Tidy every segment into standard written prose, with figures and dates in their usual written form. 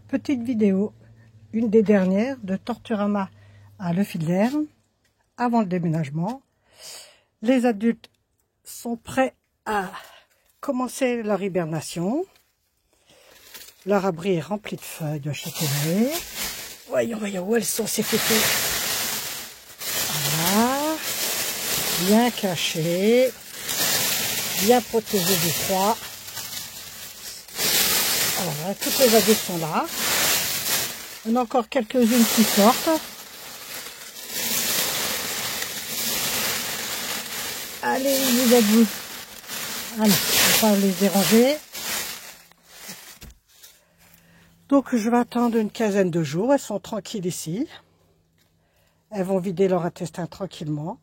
Petite vidéo, une des dernières de Torturama à Le Fil d'Air, avant le déménagement. Les adultes sont prêts à commencer leur hibernation. Leur abri est rempli de feuilles de châtaignier. Voyons où elles sont, ces photos. Voilà, bien cachées, bien protégées du froid. Voilà, toutes les adultes sont là. Il y en a encore quelques-unes qui sortent. Allez, vous êtes vous. Allez, on va pas les déranger. Donc je vais attendre une quinzaine de jours. Elles sont tranquilles ici. Elles vont vider leur intestin tranquillement.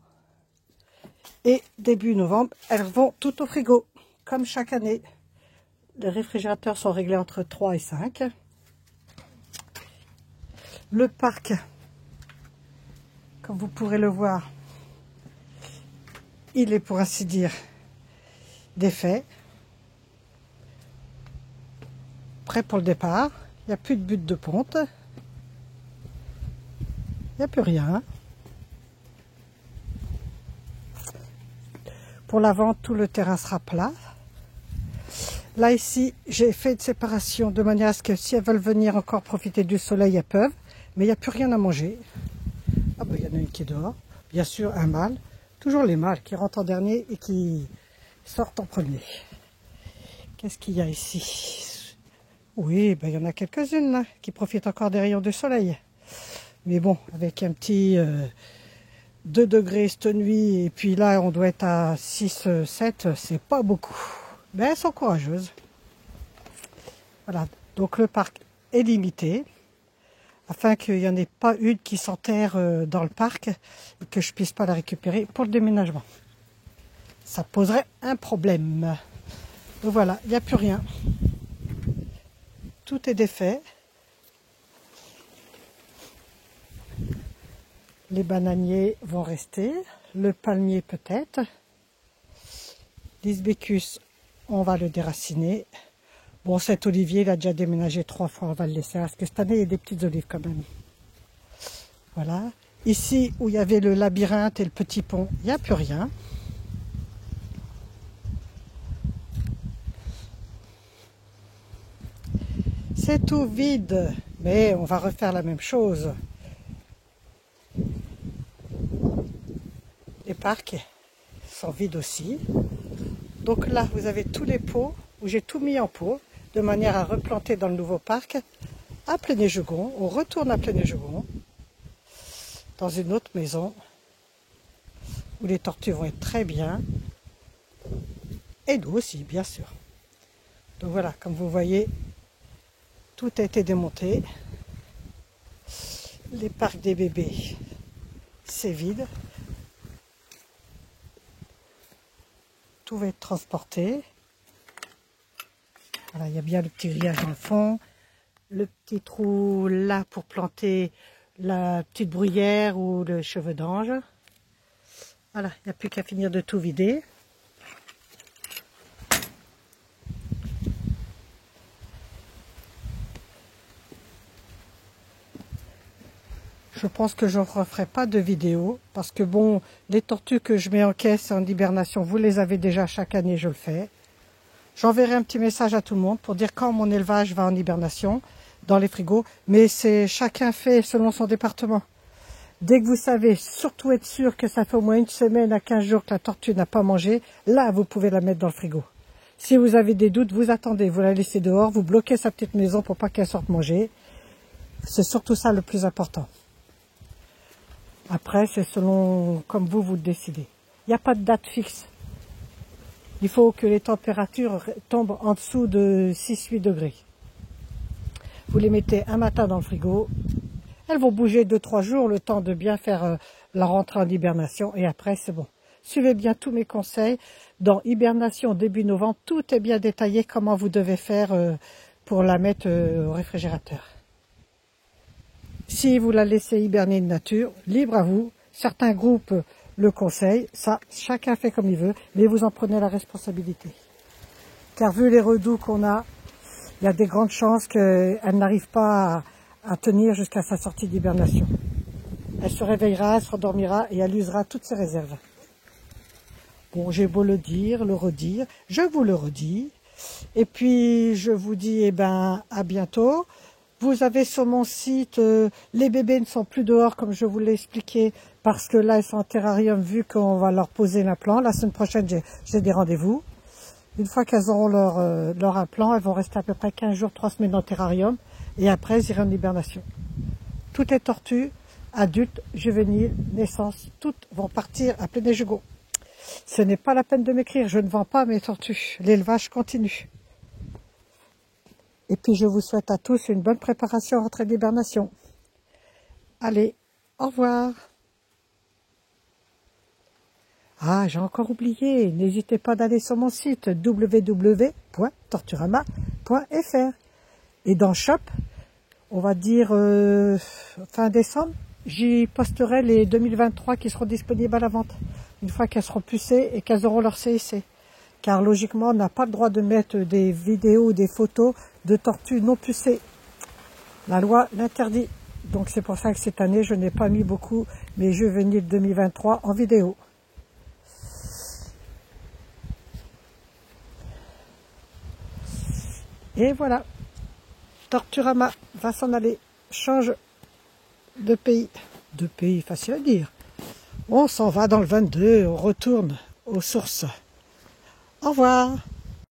Et début novembre, elles vont tout au frigo, comme chaque année. Les réfrigérateurs sont réglés entre 3 et 5. Le parc, comme vous pourrez le voir, il est pour ainsi dire défait. Prêt pour le départ. Il n'y a plus de butte de ponte. Il n'y a plus rien. Pour la vente, tout le terrain sera plat. Là, ici, j'ai fait une séparation de manière à ce que si elles veulent venir encore profiter du soleil, elles peuvent. Mais il n'y a plus rien à manger. Ah ben, il y en a une qui est dehors. Bien sûr, un mâle. Toujours les mâles qui rentrent en dernier et qui sortent en premier. Qu'est-ce qu'il y a ici? Oui, ben, il y en a quelques-unes là, qui profitent encore des rayons de soleil. Mais bon, avec un petit 2 degrés cette nuit, et puis là, on doit être à 6, 7, c'est pas beaucoup. Mais elles sont courageuses. Voilà, donc le parc est limité, afin qu'il n'y en ait pas une qui s'enterre dans le parc, et que je puisse pas la récupérer pour le déménagement. Ça poserait un problème. Donc voilà, il n'y a plus rien. Tout est défait. Les bananiers vont rester, le palmier peut-être. L'isbécus, on va le déraciner. Bon, cet olivier, il a déjà déménagé 3 fois, on va le laisser, parce que cette année, il y a des petites olives quand même. Voilà. Ici, où il y avait le labyrinthe et le petit pont, il n'y a plus rien. C'est tout vide, mais on va refaire la même chose. Les parcs sont vides aussi. Donc là, vous avez tous les pots où j'ai tout mis en pot, de manière à replanter dans le nouveau parc à Plénéjegon. On retourne à Plénéjegon, dans une autre maison, où les tortues vont être très bien. Et nous aussi, bien sûr. Donc voilà, comme vous voyez, tout a été démonté. Les parcs des bébés, c'est vide. Tout va être transporté. Voilà, il y a bien le petit grillage dans le fond, le petit trou là pour planter la petite bruyère ou le cheveu d'ange. Voilà, il n'y a plus qu'à finir de tout vider. Je pense que je ne referai pas de vidéo parce que bon, les tortues que je mets en caisse en hibernation, vous les avez déjà chaque année, je le fais. J'enverrai un petit message à tout le monde pour dire quand mon élevage va en hibernation dans les frigos, mais c'est chacun fait selon son département. Dès que vous savez, surtout être sûr que ça fait au moins 1 semaine à 15 jours que la tortue n'a pas mangé, là vous pouvez la mettre dans le frigo. Si vous avez des doutes, vous attendez, vous la laissez dehors, vous bloquez sa petite maison pour pas qu'elle sorte manger. C'est surtout ça le plus important. Après, c'est selon comme vous le décidez. Il n'y a pas de date fixe. Il faut que les températures tombent en dessous de 6-8 degrés. Vous les mettez un matin dans le frigo. Elles vont bouger 2-3 jours, le temps de bien faire la rentrée en hibernation. Et après, c'est bon. Suivez bien tous mes conseils. Dans hibernation début novembre, tout est bien détaillé comment vous devez faire pour la mettre au réfrigérateur. Si vous la laissez hiberner de nature, libre à vous. Certains groupes le conseillent, ça, chacun fait comme il veut, mais vous en prenez la responsabilité. Car vu les redoux qu'on a, il y a des grandes chances qu'elle n'arrive pas à tenir jusqu'à sa sortie d'hibernation. Elle se réveillera, elle se rendormira et elle usera toutes ses réserves. Bon, j'ai beau le dire, le redire, je vous le redis. Et puis, je vous dis, eh ben, à bientôt. Vous avez sur mon site, les bébés ne sont plus dehors, comme je vous l'ai expliqué, parce que là, ils sont en terrarium, vu qu'on va leur poser l'implant. La semaine prochaine, j'ai des rendez-vous. Une fois qu'elles auront leur implant, elles vont rester à peu près 15 jours, 3 semaines en terrarium. Et après, elles iront en hibernation. Toutes les tortues, adultes, juvéniles, naissances, toutes vont partir à plein jugo. Ce n'est pas la peine de m'écrire, je ne vends pas mes tortues. L'élevage continue. Et puis je vous souhaite à tous une bonne préparation à rentrée d'hibernation. Allez, au revoir. Ah, j'ai encore oublié, n'hésitez pas d'aller sur mon site www.torturama.fr. Et dans Shop, on va dire fin décembre, j'y posterai les 2023 qui seront disponibles à la vente. Une fois qu'elles seront pucées et qu'elles auront leur CIC. Car logiquement, on n'a pas le droit de mettre des vidéos ou des photos de tortues non pucées. La loi l'interdit. Donc c'est pour ça que cette année, je n'ai pas mis beaucoup mes juvéniles 2023 en vidéo. Et voilà. Torturama va s'en aller. Change de pays. De pays, facile à dire. On s'en va dans le 22, on retourne aux sources. Au revoir.